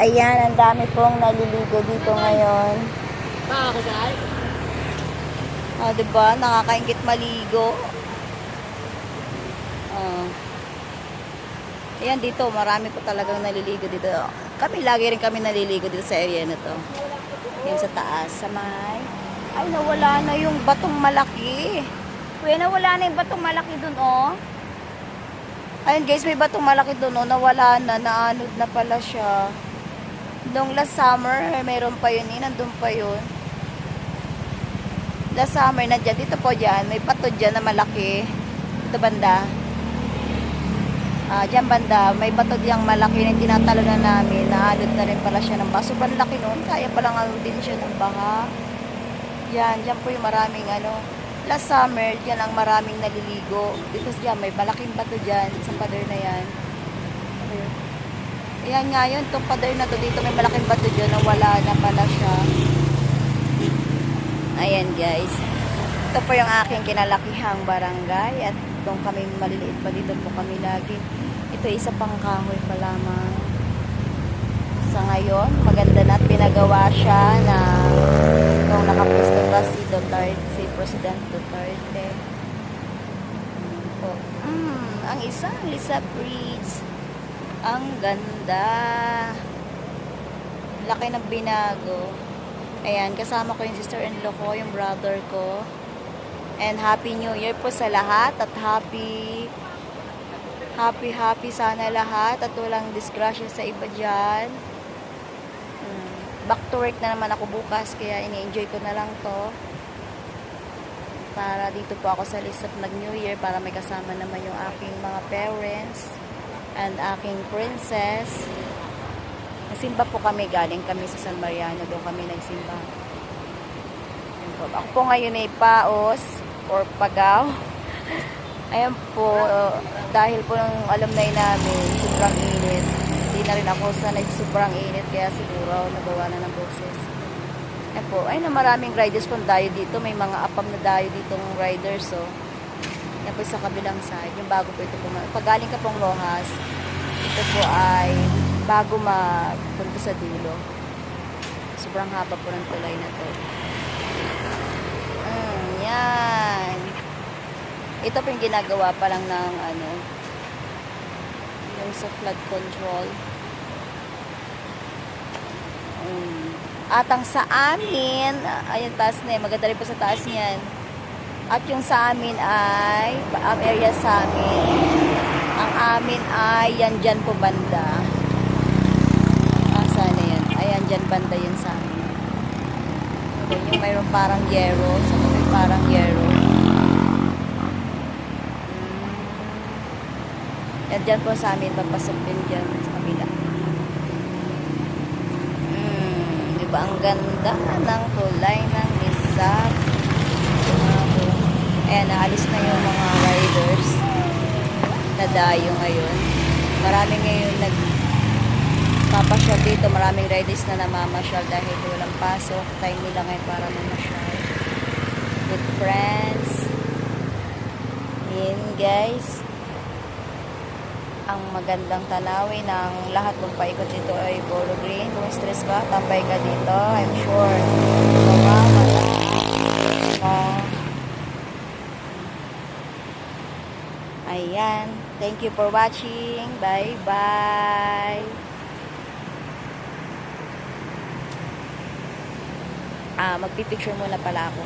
Ayan, ang dami pong naliligo dito ngayon. Diba? Nakakaingit maligo. Ah. Ayan dito, marami po talagang naliligo dito. Kami, lagi rin kami naliligo dito sa area na to. Yan sa taas, sa may... Ay, nawala na yung batong malaki. Kuya, nawala na yung batong malaki dun, oh. Ayun guys, may batong malaki dun, oh. Nawala na, naanod na pala siya. Noong last summer, mayroon pa yun, nandun pa yun. Last summer na dyan, dito po dyan, may bato dyan na malaki. Dito banda. Dyan banda, may bato diyang malaki na tinatalo na namin. Naanod na rin pala siya ng baha. Sobrang laki nun, kaya palang ano din siya ng baha. Yan, dyan po yung maraming ano. Last summer, dyan ang maraming naliligo. Dito dyan, may malaking bato dyan sa pader na yan. Ayan nga yun, itong pader na to, dito may malaking bato dyan na wala na pala siya. Ayan guys. Ito po yung aking kinalakihang barangay at doon kami maliliit pa dito po kami lagi. Ito isa pang kahoy pa lamang. Sa ngayon, maganda na at pinagawa siya na nung nakapusto pa si Duterte, si President Duterte. Ang isang Lisa Bridge. Ang ganda. Laki ng binago. Ayan, kasama ko yung sister-in-law ko, yung brother ko. And Happy New Year po sa lahat at happy sana lahat at walang disgrasya sa iba dyan. Back to work na naman ako bukas kaya ini-enjoy ko na lang to. Para dito po ako sa list of nag-New Year para may kasama naman yung aking mga parents and aking princess. Nagsimba po kami, galing kami sa San Mariano, doon kami nagsimba. Ako po ngayon ay paos or pagaw. Ayan po, dahil po ng alumni namin, sobrang init. Hindi na rin ako sanay sobrang init, kaya siguro nagawa na ng boses. Ayan po, ay na maraming riders pong dayo dito. May mga apam na dayo dito ng riders. So, yan po sa kabilang side. Yung bago po ito po. Pag galing ka pong Rojas, ito po ay bago magpunta sa dulo. Sobrang haba po ng tulay na to. Yan. Ito po yung ginagawa pa lang ng ano, yung sa flood control. At ang sa amin, ayun taas na eh, maganda rin po sa taas niyan. At yung sa amin ay, ang area sa amin, ang amin ay yan dyan po banda. Sana yan. Ayan dyan banda yun sa amin. Yung mayroong parang yero. Sa may parang yero. Yan dyan po sa amin. Papasok din dyan sa kabila. Diba ang ganda ng kulay ng isa. Ayan, naalis na yung mga riders na dayo ngayon. Marami ngayon nagpapasyal dito. Maraming riders na namamasyal dahil walang pasok. Time nila ngayon para mamasyal with friends. Yan guys, ang magandang tanawin ng lahat ng paikot dito ay Polo Green. Kung stress ka, tambay ka dito, I'm sure ayan, thank you for watching, bye bye. Magpipicture muna pala ako.